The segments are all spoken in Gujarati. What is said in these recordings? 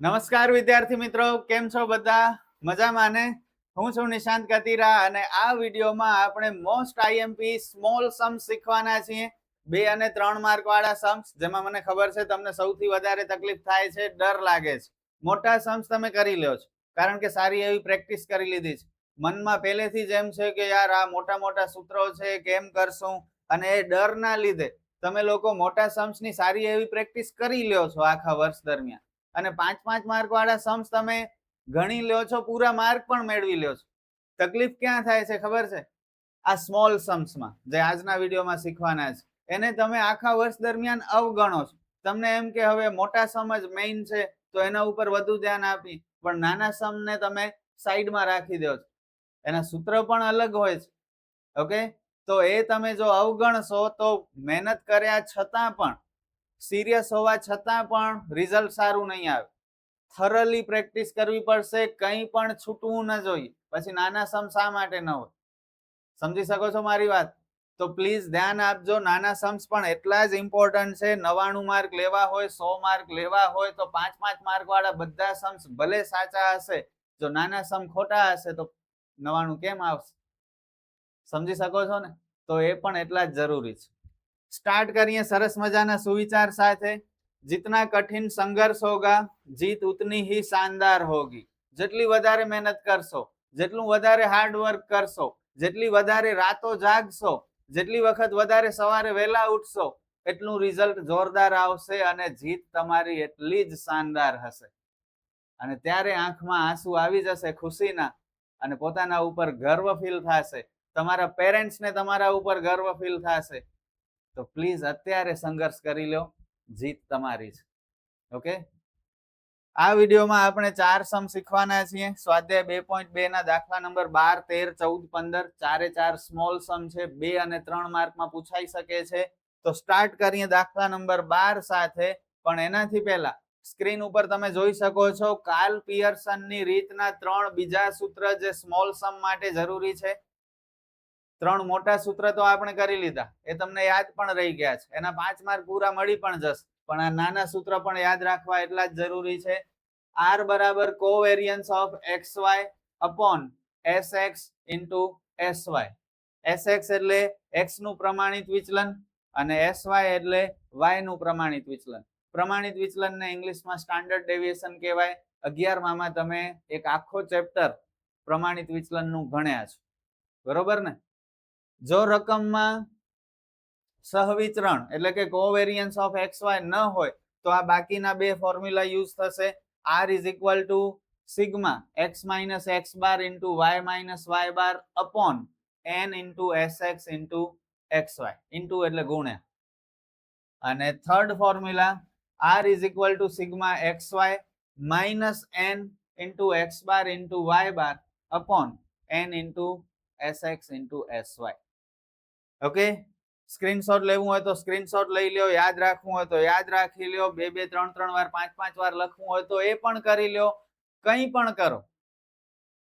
નમસ્કાર વિદ્યાર્થી મિત્રો, કેમ છો બધા? મજામાં ને? હું છું નિશાંત કતીરા અને આ વિડીયોમાં આપણે મોસ્ટ આઈએમપી સ્મોલ સમ્સ શીખવાના છીએ. 2 અને 3 માર્ક વાળા સમ્સ, જેમાં મને ખબર છે તમને સૌથી વધારે તકલીફ થાય છે, ડર લાગે છે. મોટા સમ્સ તમે કરી લ્યો છો કારણ કે સારી એવી પ્રેક્ટિસ કરી લીધી છે. મનમાં પહેલેથી જ એમ છે કે યાર આ મોટા મોટા સૂત્રો છે, કેમ કરશું, અને એ ડરના લીધે તમે લોકો મોટા સમ્સની સારી એવી પ્રેક્ટિસ કરી લ્યો છો આખા વર્ષ દરમિયાન, અને 5-5 માર્ક વાળા સમ્સ તમે ગણી લ્યો છો, પૂરા માર્ક પણ મેળવી લ્યો છો. તકલીફ ક્યાં થાય છે ખબર છે? આ સ્મોલ સમ્સમાં, જે આજના વિડીયોમાં શીખવાના છે, એને તમે આખા વર્ષ દરમિયાન અવગણો છો. તમને એમ કે હવે મોટા સમ જ મેઇન છે તો એના ઉપર વધુ ધ્યાન આપી, પણ નાના સમને તમે સાઈડમાં રાખી દો છો. એના સૂત્ર પણ અલગ હોય છે. ઓકે, તો એ તમે જો અવગણશો તો મહેનત કર્યા છતાં પણ, સિરિયસ હોવા છતાં પણ રિઝલ્ટ સારું નહીં આવે. થરલી પ્રેક્ટિસ કરવી પડશે, કંઈ પણ છૂટવું ન જોઈએ. પછી નાના સમ શા માટે ન હોય? સમજી શકો છો મારી વાત? તો પ્લીઝ ધ્યાન આપજો. નાના સમ્સ પણ એટલા જ ઇમ્પોર્ટન્ટ છે. 99 માર્ક લેવા હોય, 100 માર્ક લેવા હોય તો 5-5 માર્ક વાળા બધા સમ્સ ભલે સાચા હશે, જો નાના સમ ખોટા હશે તો 99 કેમ આવશે? સમજી શકો છો ને? તો એ પણ એટલા જ જરૂરી છે. સ્ટાર્ટ કરીએ સરસ મજાના સુવિચાર સાથે. जितना कठिन संघर्ष होगा जीत उतनी ही शानदार होगी. જેટલી વધારે મહેનત કરશો, જેટલું વધારે હાર્ડ વર્ક કરશો, જેટલી વધારે રાતો જાગશો, જેટલી વખત વધારે સવારે વહેલા ઉઠશો, એટલું રિઝલ્ટ જોરદાર આવશે અને જીત તમારી એટલી જ શાનદાર હશે. અને ત્યારે આંખમાં આંસુ આવી જશે ખુશીના, અને પોતાના ઉપર ગર્વ ફીલ થશે. તમારા પેરેન્ટ્સને તમારા ઉપર ગર્વ ફીલ થશે. તો પ્લીઝ અત્યારે સંઘર્ષ કરી લો, જીત તમારી છે. ઓકે, આ વિડીયોમાં આપણે 4 સમ શીખવાના છીએ. સ્વાધ્યાય 2.2 ના દાખલા નંબર 12, 13, 14, 15 ચારે 4 સ્મોલ સમ છે. 2 અને 3 માર્કમાં પૂછાઈ શકે છે. તો સ્ટાર્ટ કરીએ દાખલા નંબર 12 સાથે. પણ એનાથી પહેલા સ્ક્રીન ઉપર તમે જોઈ શકો છો કાર્લ પિયર્સનની રીતના 3 બીજા સૂત્ર જે સ્મોલ સમ માટે જરૂરી છે. 3 મોટા સૂત્ર તો આપણે કરી લીધા, એ તમને યાદ પણ રહી ગયા છે. એના 5 માર્ક પૂરા મળી પણ જશે, પણ આ નાના સૂત્ર પણ યાદ રાખવા એટલા જ જરૂરી છે. r બરાબર covariance of xy upon sx into sy. sx એટલે x નું પ્રમાણિત વિચલન અને sy એટલે y નું પ્રમાણિત વિચલન. પ્રમાણિત વિચલનને ઇંગ્લિશમાં સ્ટાન્ડર્ડ ડેવિએશન કહેવાય. 11 માં તમે એક આખો ચેપ્ટર પ્રમાણિત વિચલનનું ભણ્યા છો, બરોબર ને? જો રકમમાં સહવિચરણ એટલે કે કોવેરિયન્સ ઓફ xy ન હોય તો આ બાકીના બે ફોર્મ્યુલા યુઝ થશે. r is equal to sigma x minus x bar into y minus y bar upon n into sx into xy. into એટલે ગુણ્યા. અને third formula r is equal to sigma xy minus n into x bar into y bar upon n into sx into sy. Okay, screenshot લેવું હોય તો સ્ક્રીનશોટ લઈ લ્યો, યાદ રાખવું હોય તો યાદ રાખી લ્યો, 2-2, 3-3 વાર, 5-5 વાર લખવું હોય તો એ પણ કરી લ્યો. કંઈ પણ કરો,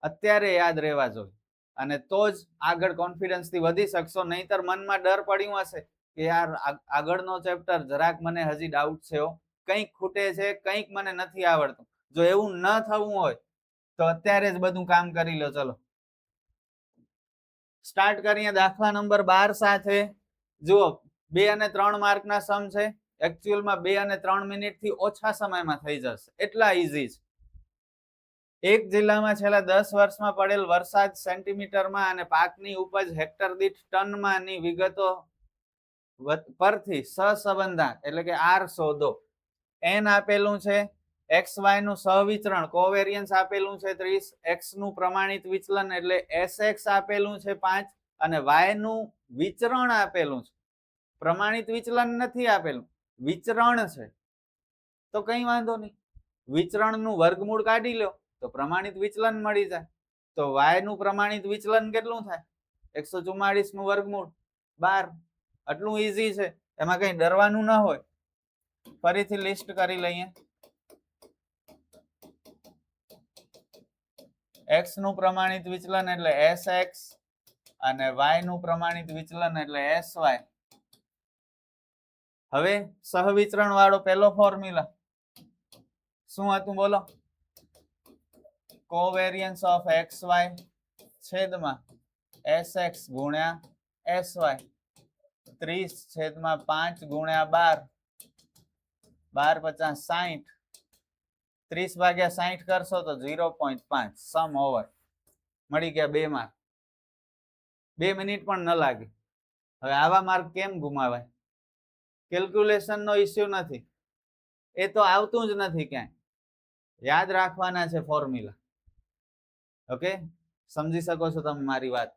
અત્યારે યાદ રહેવા જોઈએ, અને તો જ આગળ કોન્ફિડન્સથી વધી શકશો. નહીતર મનમાં ડર પડ્યું હશે કે યાર આગળનો ચેપ્ટર જરાક મને હજી ડાઉટ છે, કંઈક ખૂટે છે, કંઈક મને નથી આવડતું. જો એવું ન થવું હોય તો અત્યારે જ બધું કામ કરી લો. ચલો સ્ટાર્ટ કરીએ દાખલા નંબર 12 સાથે. જુઓ, 2 અને 3 માર્કના સમ છે. એકચ્યુઅલમાં 2 અને 3 મિનિટથી ઓછા સમયમાં થઈ જશે, એટલા ઈઝી છે. એક જિલ્લામાં છેલ્લા 10 વર્ષમાં પડેલ વરસાદ સેન્ટીમીટરમાં અને પાકની ઉપજ હેક્ટર દીઠ ટનમાંની વિગતો પરથી સહસંબંધાંક એટલે કે આર શોધો. એન આપેલું છે, xy નું સહવિચરણ કોવેરિયન્સ આપેલું છે 30, x નું પ્રમાણિત વિચલન એટલે sx આપેલું છે 5, અને y નું વિચરણ આપેલું છે. પ્રમાણિત વિચલન નથી આપેલું, વિચરણ છે. તો કઈ વાંધો નહીં, વિચરણનું વર્ગમૂળ કાઢી લો તો પ્રમાણિત વિચલન મળી જાય. તો y નું પ્રમાણિત વિચલન કેટલું થાય? 144 નું વર્ગમૂળ 12. આટલું ઈઝી છે, એમાં કઈ ડરવાનું ન હોય. ફરીથી લિસ્ટ કરી લઈએ. x નું પ્રમાણિત વિચલન એટલે sx અને y નું પ્રમાણિત વિચલન એટલે sy. હવે સહવિચરણ વાળો પહેલો ફોર્મ્યુલા, શું હતું બોલો? કોવેરિયન્સ ઓફ એક્સ વાય છેદમાં sx ગુણ્યા sy 30/5 ગુણ્યા 12 12 50 60 30/60 કરશો તો 0.5 સમ ઓવર મળી ગયા 2 માર્ક 2 મિનિટ પણ ન લાગે. હવે આવા માર્ક કેમ ગુમાવાય? કેલ્ક્યુલેશન નો ઇસ્યુ નથી, એ તો આવતું જ નથી ક્યાંય, યાદ રાખવાના છે ફોર્મ્યુલા. ઓકે, સમજી શકો છો તમે મારી વાત?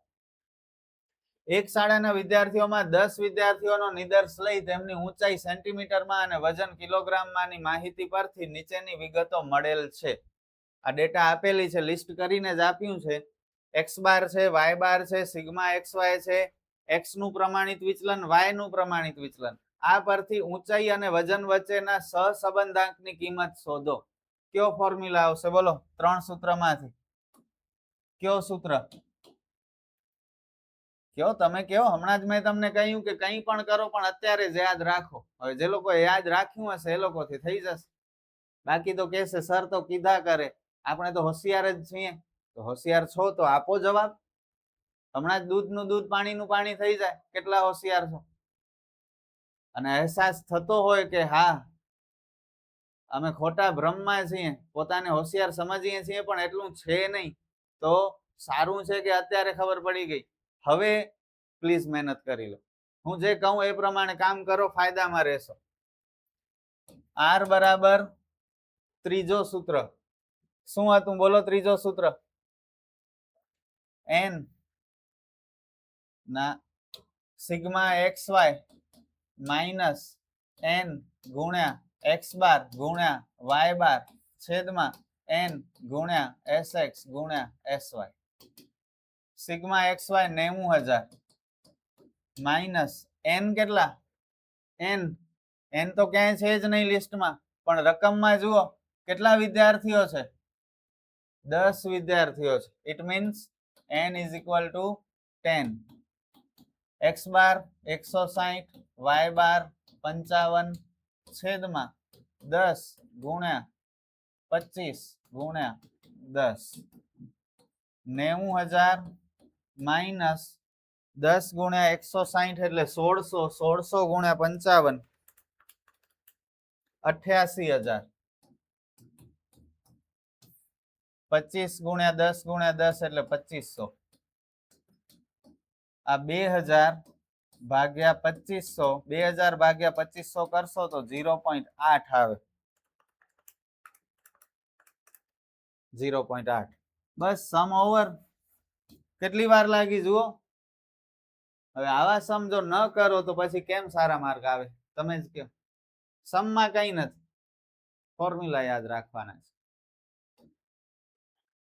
એક શાળાના વિદ્યાર્થીઓમાં 10 વિદ્યાર્થીઓનો નિદર્શ લઈ તેમની ઊંચાઈ સેન્ટીમીટરમાં અને વજન કિલોગ્રામમાંની માહિતી પરથી નીચેની વિગતો મળેલ છે. આ ડેટા આપેલી છે, લિસ્ટ કરીને જ આપ્યું છે. x બાર છે, y બાર છે, સિગ્મા xy છે, x નું પ્રમાણિત વિચલન, y નું પ્રમાણિત વિચલન. આ પરથી ઊંચાઈ અને વજન વચ્ચેના સહસંબંધાંકની કિંમત શોધો. કયો ફોર્મ્યુલા આવશે બોલો? 3 સૂત્રમાંથી કયો સૂત્ર? કયો તમે કયો? હમણાં જ મેં તમને કહ્યું કે કંઈ પણ કરો પણ અત્યારે જ યાદ રાખો. હવે જે લોકો યાદ રાખ્યું હશે એ લોકોથી થઈ જશે, બાકી તો કહેશે સર તો કીધા કરે, આપણે તો હોશિયાર જ છીએ. તો હોશિયાર છો તો આપો જવાબ. હમણાં જ દૂધનું દૂધ પાણીનું પાણી થઈ જાય, કેટલા હોશિયાર છો. અને અહેસાસ થતો હોય કે હા અમે ખોટા ભ્રમમાં છીએ, પોતાને હોશિયાર સમજીએ છીએ પણ એટલું છે નહીં, તો સારું છે કે અત્યારે ખબર પડી ગઈ. હવે પ્લીઝ મહેનત કરી લો. હું જે કહું એ પ્રમાણે કામ કરો, ફાયદામાં રહેશો. r બરાબર ત્રીજો સૂત્ર શું હતું બોલો? ત્રીજો સૂત્ર n ના સિગ્મા xy માઇનસ n ગુણ્યા x બાર ગુણ્યા y બાર છેદમાં n ગુણ્યા sx ગુણ્યા sy. Sigma xy 90,000 minus n કેટલા? n તો ક્યાંય છે જ નહીં લિસ્ટમાં, પણ રકમમાં જુઓ કેટલા વિદ્યાર્થીઓ છે? 10 વિદ્યાર્થીઓ છે. It means n is equal to 10. x bar 160, y બાર 55 છેદમાં 10 ગુણ્યા 25 ગુણ્યા 10. 90,000 માઇનસ 10 ગુણ્યા 160 એટલે 1600, 1600 ગુણ્યા 55 88,000. 25 ગુણ્યા 10 ગુણ્યા 10 એટલે 2500. આ 2000 ભાગ્યા 2500, 2000 ભાગ્યા 2500 કરશો તો 0.8 આવે. 0.8. બસ સમ ઓવર. કેટલી વાર લાગી જુઓ? હવે આવા સમ જો ન કરો તો પછી કેમ સારા માર્ક આવે? તમે જ કહો. સમમાં કઈ નથી, ફોર્મ્યુલા યાદ રાખવાના છે.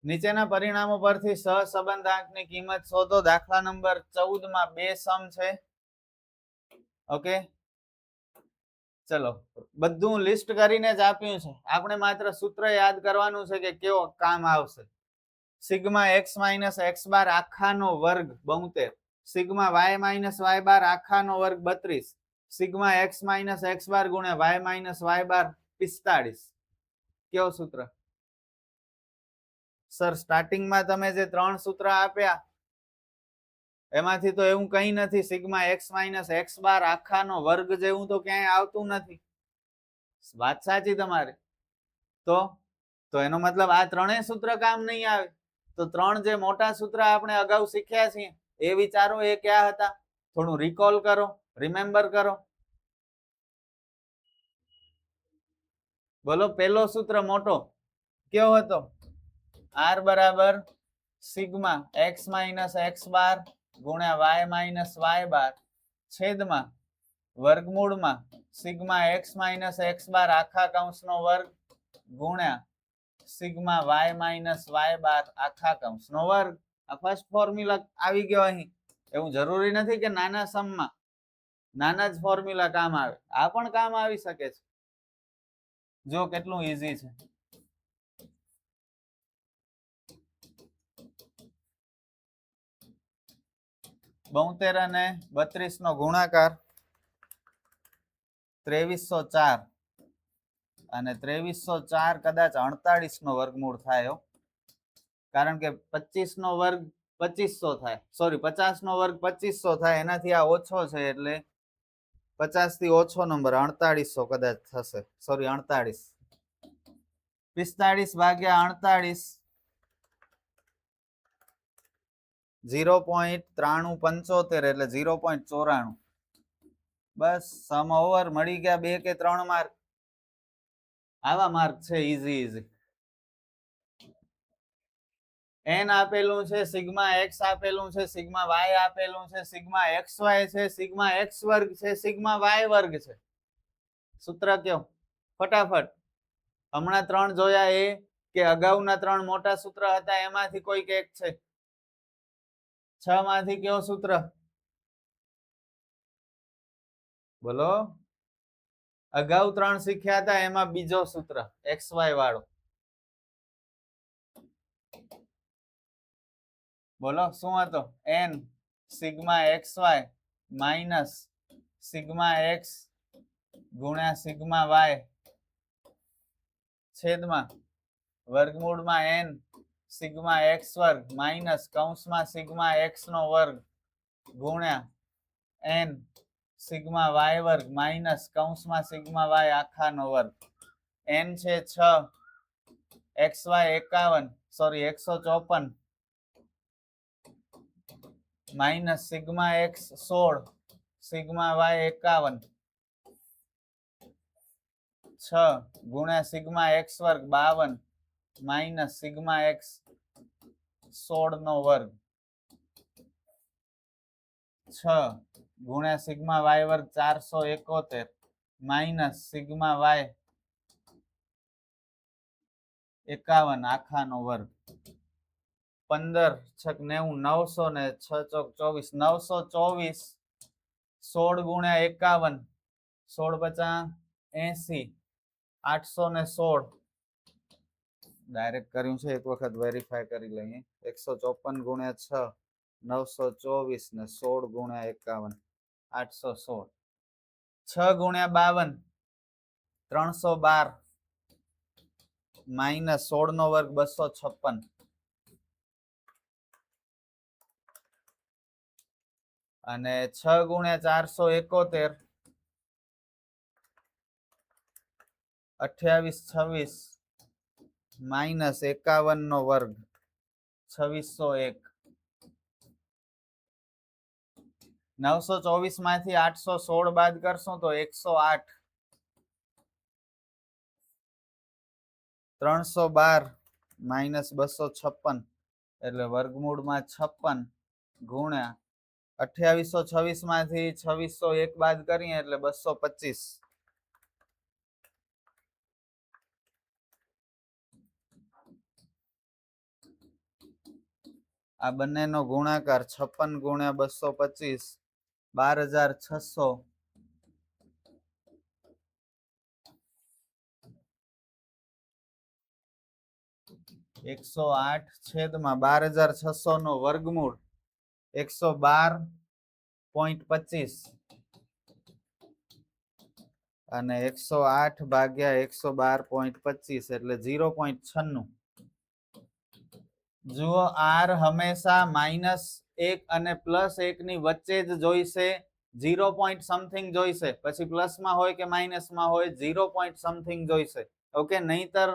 નીચેના પરિણામો પરથી સહસંબંધાંકની કિંમત શોધો. દાખલા નંબર 14 માં 2 સમ છે. ઓકે, ચલો બધું લિસ્ટ કરીને જ આપ્યું છે, આપણે માત્ર સૂત્ર યાદ કરવાનું છે કે કેવો કામ આવશે. સિગ્મા x માઇનસ x બાર આખાનો વર્ગ 72, સિગ્મા y માઇનસ y બાર આખાનો વર્ગ 32, સિગ્મા x માઇનસ x બાર ગુણ્યા y માઇનસ y બાર 45. કેવો સૂત્ર? સર સ્ટાર્ટિંગમાં તમે જે 3 સૂત્ર આપ્યા એમાંથી તો એવું કઈ નથી. સિગ્મા x માઇનસ x બાર આખાનો વર્ગ જેવું તો ક્યાંય આવતું નથી. વાત સાચી તમારે. તો એનો મતલબ આ ત્રણેય સૂત્ર કામ નહીં આવે. તો 3 જે મોટા સૂત્ર આપણે અગાઉ શીખ્યા છીએ એ વિચારો એ ક્યાં હતા? થોડું રિકોલ કરો, રિમેમ્બર કરો. બોલો, પહેલો સૂત્ર મોટો કયો હતો? r બરાબર સિગ્મા x માઇનસ x બાર ગુણ્યા y માઇનસ y બાર છેદમાં વર્ગમૂળમાં સિગ્મા x માઇનસ x બાર આખા કૌંસનો વર્ગ ગુણ્યા સિગ્મા y માઇનસ y બાર આખા કૌંસનો વર્ગ. આ ફર્સ્ટ ફોર્મ્યુલા આવી ગયો અહીં. એવું જરૂરી નથી કે નાના સમમાં નાના જ ફોર્મ્યુલા કામ આવે, આ પણ કામ આવી શકે છે. જો કેટલું ઈઝી છે. બોતેર અને 32 નો ગુણાકાર 2304 અને 2304 કદાચ 48 નો વર્ગમૂળ થાય, કારણ કે 25 નો વર્ગ 2500 થાય, સોરી 50 નો વર્ગ 2500 થાય, એનાથી આ ઓછો છે એટલે 50 થી ઓછો નંબર 4800 કદાચ થશે, સોરી 48. 45 ભાગ્યા 48 0.9375 એટલે 0.94. બસ સમ ઓવર, મળી ગયા 2 કે 3 માર્ક. આવા માર્ક છે ઈઝી ઈઝી. n આપેલું છે, સિગ્મા x આપેલું છે, સિગ્મા y આપેલું છે, સિગ્મા xy છે, સિગ્મા x વર્ગ છે, સિગ્મા y વર્ગ છે. સૂત્ર કયો ફટાફટ. હમણાં 3 જોયા એ કે અગાઉના 3 મોટા સૂત્ર હતા એમાંથી કોઈક એક છે? 6 માંથી કયો સૂત્ર? બોલો. અગાઉ 3 શીખ્યા હતા એમાં બીજો સૂત્ર xy વાળો. બોલો શું હતો? n sigma xy minus sigma x ગુણ્યા સિગ્મા y છેદમાં વર્ગમૂળમાં n સિગ્મા x વર્ગ માઇનસ કૌંસમાં સિગ્મા x નો વર્ગ ગુણ્યા n સિગ્મા y વર્ગ માઇનસ કૌંસમાં સિગ્મા y આખા નો વર્ગ. n છે 6, xy 51, sorry 154 minus sigma x 16, sigma y 51, 6 ગુણ્યા સિગ્મા x વર્ગ 52 માઇનસ સિગ્મા x 16 નો વર્ગ, 6 ગુણ્યા સિગ્મા y વર્ગ 471 માઇનસ સિગ્મા y 51 આખા નો વર્ગ. 15 છક 90, 900 ને 6 ચોક 24, 924, 16 ગુણ્યા 51, 16 પચા 80, 816 ડાયરેક્ટ કર્યું છે, એક વખત વેરીફાઈ કરી લઈએ. 154 ગુણ્યા 6 924 ને 16 ગુણ્યા 51 816, 6 ગુણ્યા 52 312 માઇનસ 16 નો વર્ગ 256 અને 6 ગુણ્યા 471 28 26 માઇનસ 51 નો વર્ગ 2601. 924 માંથી 816 બાદ કરશું તો 108, 312 માઇનસ 256 એટલે વર્ગમૂળમાં 56 ગુણ્યા 2826 માંથી 2601 બાદ કરીએ એટલે 225. આ બંનેનો ગુણાકાર 56 ગુણ્યા 225 12600 108 છેદમાં 12600 નો વર્ગમૂળ 112.25 અને 108 ભાગ્યા 112.25 એટલે 0.96. જુઓ r હંમેશા -1 અને +1 ની વચ્ચે જ જોઈશે, 0 પોઈન્ટ સમથિંગ જોઈશે, પછી પ્લસમાં હોય કે માઇનસમાં હોય 0 પોઈન્ટ સમથિંગ જોઈશે. ઓકે, નહીતર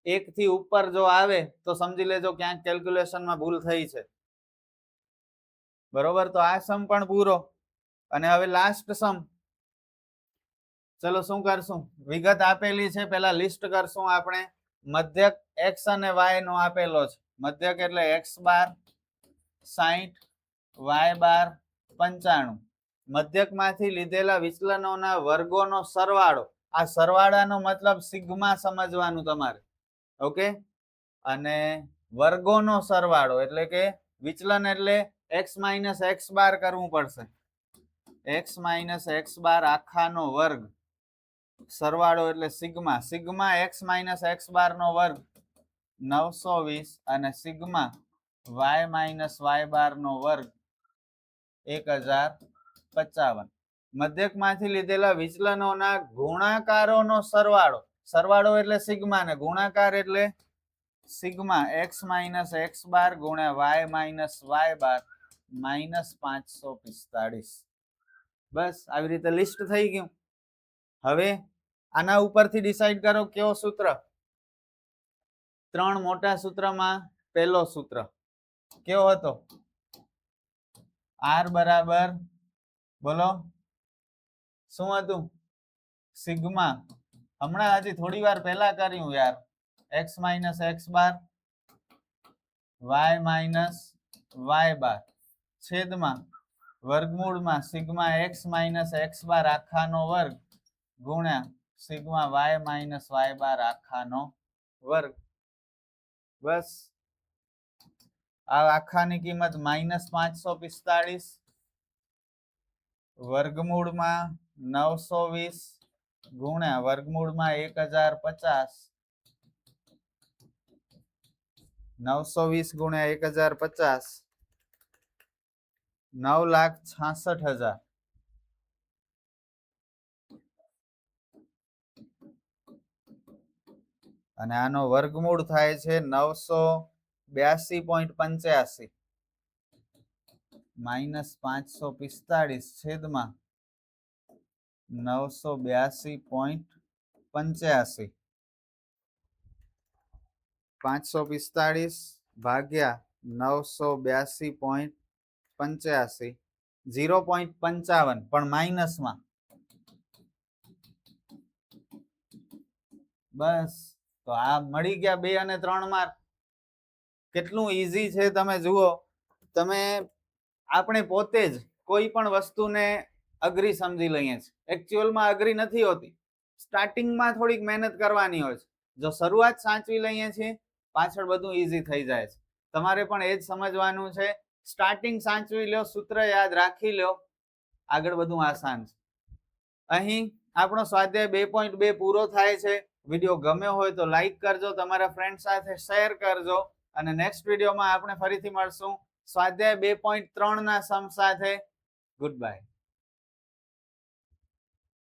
1 થી ઉપર જો આવે તો સમજી લેજો ક્યાંક કેલ્ક્યુલેશનમાં ભૂલ થઈ છે. બરોબર, તો આ સમ પણ પૂરો. અને હવે લાસ્ટ સમ. ચલો શું કરશું? વિગત આપેલી છે, પેલા લિસ્ટ કરશું આપણે. મધ્યક x અને y નો આપેલો છે. મધ્યક એટલે x બાર 60, y બાર 95. મધ્યકમાંથી લીધેલા વિચલનોના વર્ગોનો સરવાળો. આ સરવાળાનો મતલબ સિગ્મા સમજવાનું તમારે. ઓકે, અને વર્ગોનો સરવાળો એટલે કે વિચલન એટલે x માઇનસ x બાર કરવું પડશે. x માઇનસ x બાર આખાનો વર્ગ સરવાળો એટલે sigma. Sigma x minus x બાર નો વર્ગ 920 અને સિગ્મા y માઇનસ y બાર નો વર્ગ 1055. મધ્યકમાંથી લીધેલા વિચલનોના ગુણાકારોનો સરવાળો. સરવાળો એટલે સિગ્મા ને ગુણાકાર એટલે sigma x minus x bar ગુણ્યા Y minus Y bar minus 545. બસ આવી રીતે લિસ્ટ થઈ ગયું. હવે આના ઉપરથી ડિસાઈડ કરો કયો સૂત્ર. ત્રણ મોટા સૂત્રમાં પહેલો સૂત્ર કેવો હતો? r બરાબર બોલો શું હતું? સિગ્મા. હમણાં હજી થોડી વાર પહેલા કર્યું યાર. x minus x bar y minus Y બાર છેદમાં વર્ગમૂળમાં sigma x minus x bar આખાનો વર્ગ ગુણ્યા સિગ્મા y માઇનસ વાય બાર આખાનો વર્ગ. બસ આ આખાની કિંમત માઇનસ 545 વર્ગમૂળમાં 920 ગુણ્યા વર્ગમૂળમાં 1050 920 ગુણ્યા 1050 9,66,000. અને આનો વર્ગમૂળ થાય છે 982.85 માઇનસ 545 છેદમાં 982.85 545 ભાગ્યા 982.85 0.55 પણ માઇનસમાં. બસ તો આ મળી ગયા 2 અને 3 માર્ક. કેટલું ઈઝી છે તમે જુઓ. તમે આપણે પોતે જ કોઈ પણ વસ્તુને અઘરી સમજી લઈએ છીએ. એકચ્યુઅલમાં અઘરી નથી હોતી. સ્ટાર્ટિંગમાં થોડીક મહેનત કરવાની હોય છે. જો શરૂઆત સાચવી લઈએ છીએ પાછળ બધું ઈઝી થઈ જાય છે. તમારે પણ એ જ સમજવાનું છે. સ્ટાર્ટિંગ સાચવી લો, સૂત્ર યાદ રાખી લો, આગળ બધું આસાન છે. અહીં આપણો સ્વાધ્યાય 2.2 પૂરો થાય છે. વિડીયો ગમ્યો હોય તો લાઈક કરજો, તમારા ફ્રેન્ડ સાથે શેર કરજો અને નેક્સ્ટ વિડીયોમાં આપણે ફરીથી મળશું સ્વાધ્યાય 2.3 ના સમ સાથે. Good bye.